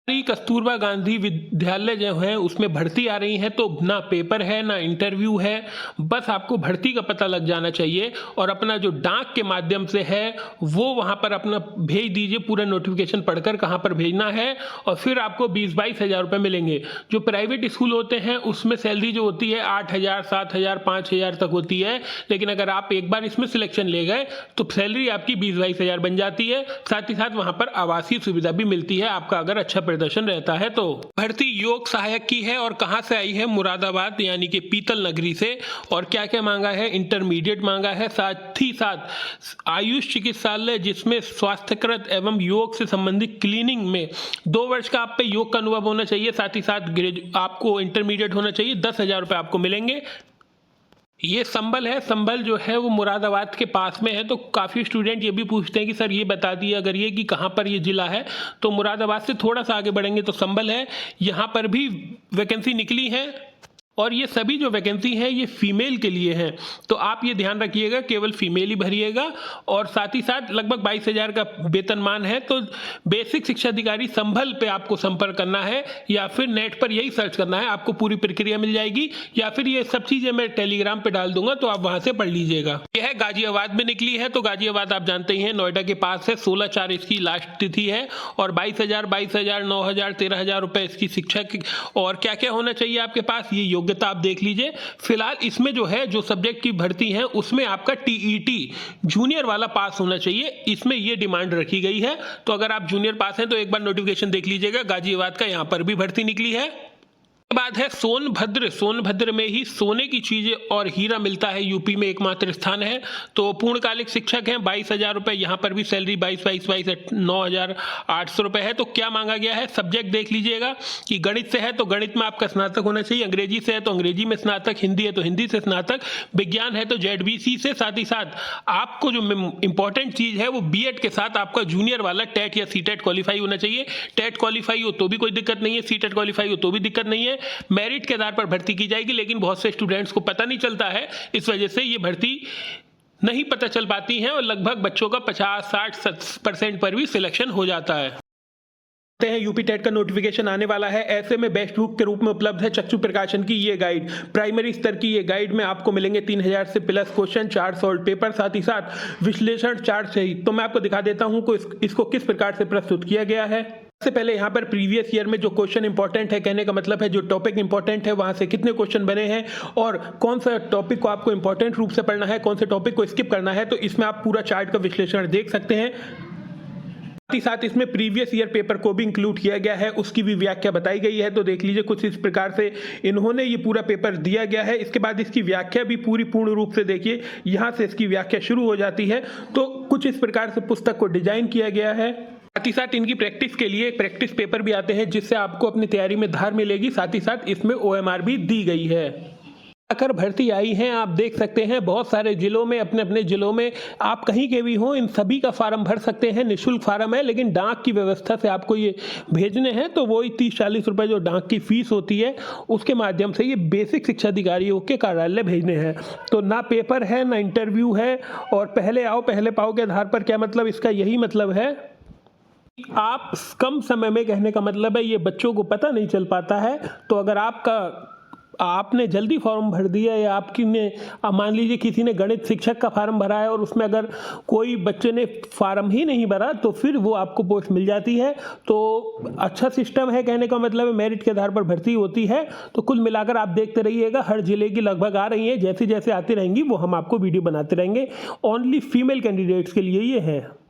कस्तूरबा गांधी विद्यालय जो है उसमें भर्ती आ रही है, तो ना पेपर है ना इंटरव्यू है, बस आपको भर्ती का पता लग जाना चाहिए और अपना जो डाक के माध्यम से है वो वहाँ पर अपना भेज दीजिए, पूरा नोटिफिकेशन पढ़कर कहाँ पर भेजना है, और फिर आपको 20-22 हज़ार रुपये मिलेंगे। जो प्राइवेट स्कूल होते हैं उसमें सैलरी जो होती है 8,000, 7,000, 5,000 तक होती है, लेकिन अगर आप एक बार इसमें सिलेक्शन ले गए तो सैलरी आपकी 20-22 हज़ार बन जाती है। साथ ही साथ वहाँ पर आवासीय सुविधा भी मिलती है आपका अगर अच्छा प्रदर्शन रहता है तो। भर्ती योग सहायक की है और कहां से आई है? मुरादाबाद यानी कि पीतल नगरी से। और क्या क्या मांगा है? इंटरमीडिएट मांगा है, साथ ही साथ आयुष चिकित्सालय जिसमें स्वास्थ्यकृत एवं योग से संबंधित क्लीनिंग में 2 वर्ष का आप पे योग का अनुभव होना चाहिए, साथ ही साथ आपको इंटरमीडिएट होना चाहिए। 10,000 रुपये आपको मिलेंगे। ये संभल है, संभल जो है वो मुरादाबाद के पास में है, तो काफ़ी स्टूडेंट ये भी पूछते हैं कि सर ये बता दिए अगर ये कि कहाँ पर ये ज़िला है, तो मुरादाबाद से थोड़ा सा आगे बढ़ेंगे तो संभल है। यहाँ पर भी वैकेंसी निकली है और ये सभी जो वैकेंसी हैं ये फीमेल के लिए हैं, तो आप ये ध्यान रखिएगा केवल फीमेल ही भरिएगा। और साथ ही साथ लगभग 22,000 का वेतनमान है। तो बेसिक शिक्षा अधिकारी संभल पे आपको संपर्क करना है या फिर नेट पर यही सर्च करना है, आपको पूरी प्रक्रिया मिल जाएगी, या फिर ये सब चीज़ें मैं टेलीग्राम पे डाल दूंगा तो आप वहाँ से पढ़ लीजिएगा। यह है गाजियाबाद में निकली है, तो गाजियाबाद आप जानते ही हैं नोएडा के पास है। 16/4 इसकी लास्ट तिथि है और 22,000, 9,000, 13,000 रुपये इसकी शिक्षा की। और क्या क्या होना चाहिए आपके पास, ये योग्यता आप देख लीजिए। फिलहाल इसमें जो है जो सब्जेक्ट की भर्ती है उसमें आपका टीईटी जूनियर वाला पास होना चाहिए, इसमें ये डिमांड रखी गई है। तो अगर आप जूनियर पास हैं तो एक बार नोटिफिकेशन देख लीजिएगा। गाजियाबाद का यहाँ पर भी भर्ती निकली है। बाद है सोनभद्र। सोनभद्र में ही सोने की चीजें और हीरा मिलता है, यूपी में एकमात्र स्थान है। तो पूर्णकालिक शिक्षक हैं, 22,000 रुपये, यहाँ पर भी सैलरी 9,800 रुपये है। तो क्या मांगा गया है? सब्जेक्ट देख लीजिएगा कि गणित से है तो गणित में आपका स्नातक होना चाहिए, अंग्रेजी से है तो अंग्रेजी में स्नातक, हिंदी है तो हिंदी से स्नातक, विज्ञान है तो ZBC से। साथ ही साथ आपको जो इंपॉर्टेंट चीज है वो बीएड के साथ आपका जूनियर वाला टेट या सीटेट क्वालिफाई होना चाहिए। टेट क्वालिफाई हो तो भी कोई दिक्कत नहीं है, सीटेट क्वालिफाई हो तो भी दिक्कत नहीं है। मेरिट के आधार पर भर्ती की जाएगी, लेकिन बहुत से स्टूडेंट्स को पता नहीं चलता है, इस वजह से ये भर्ती नहीं पता चल पाती है और लगभग बच्चों का 50-60% पर भी सिलेक्शन हो जाता है। यूपी टेट का नोटिफिकेशन आने वाला है, ऐसे में बेस्ट बुक के रूप में उपलब्ध है चक्षु प्रकाशन की ये गाइड। प्राइमरी स्तर की ये गाइड में आपको मिलेंगे 3,000 से प्लस क्वेश्चन, 4 सॉल्व पेपर, साथ ही साथ विश्लेषण चार्ट सहित। तो मैं आपको दिखा देता हूं को इसको किस प्रकार से प्रस्तुत किया गया है। सबसे पहले यहाँ पर प्रीवियस ईयर में जो क्वेश्चन इंपॉर्टेंट है, कहने का मतलब है जो टॉपिक इंपॉर्टेंट है वहां से कितने क्वेश्चन बने हैं और कौन सा टॉपिक को आपको इंपॉर्टेंट रूप से पढ़ना है, कौन से टॉपिक को स्किप करना है, तो इसमें आप पूरा चार्ट का विश्लेषण देख सकते हैं। साथ ही साथ इसमें प्रीवियस ईयर पेपर को भी इंक्लूड किया गया है, उसकी भी व्याख्या बताई गई है। तो देख लीजिए कुछ इस प्रकार से इन्होंने ये पूरा पेपर दिया गया है। इसके बाद इसकी व्याख्या भी पूर्ण रूप से देखिए, यहाँ से इसकी व्याख्या शुरू हो जाती है। तो कुछ इस प्रकार से पुस्तक को डिजाइन किया गया है। साथ ही साथ इनकी प्रैक्टिस के लिए प्रैक्टिस पेपर भी आते हैं जिससे आपको अपनी तैयारी में धार मिलेगी। साथ ही साथ इसमें OMR भी दी गई है। अगर भर्ती आई हैं आप देख सकते हैं बहुत सारे जिलों में, अपने अपने जिलों में आप कहीं के भी हों, इन सभी का फार्म भर सकते हैं। निःशुल्क फार्म है, लेकिन डाक की व्यवस्था से आपको ये भेजने हैं, तो वही 30-40 रुपये जो डाक की फीस होती है उसके माध्यम से ये बेसिक शिक्षा अधिकारियों के कार्यालय भेजने हैं। तो ना पेपर है ना इंटरव्यू है, और पहले आओ पहले पाओ के आधार पर। क्या मतलब इसका? यही मतलब है आप कम समय में, कहने का मतलब है ये बच्चों को पता नहीं चल पाता है। तो अगर आपने जल्दी फॉर्म भर दिया या आपकी ने मान लीजिए किसी ने गणित शिक्षक का फार्म भरा है और उसमें अगर कोई बच्चे ने फार्म ही नहीं भरा तो फिर वो आपको पोस्ट मिल जाती है। तो अच्छा सिस्टम है, कहने का मतलब है मेरिट के आधार पर भर्ती होती है। तो कुल मिलाकर आप देखते रहिएगा, हर जिले की लगभग आ रही है, जैसे जैसे आती रहेंगी वो हम आपको वीडियो बनाते रहेंगे। ओनली फीमेल कैंडिडेट्स के लिए ये है।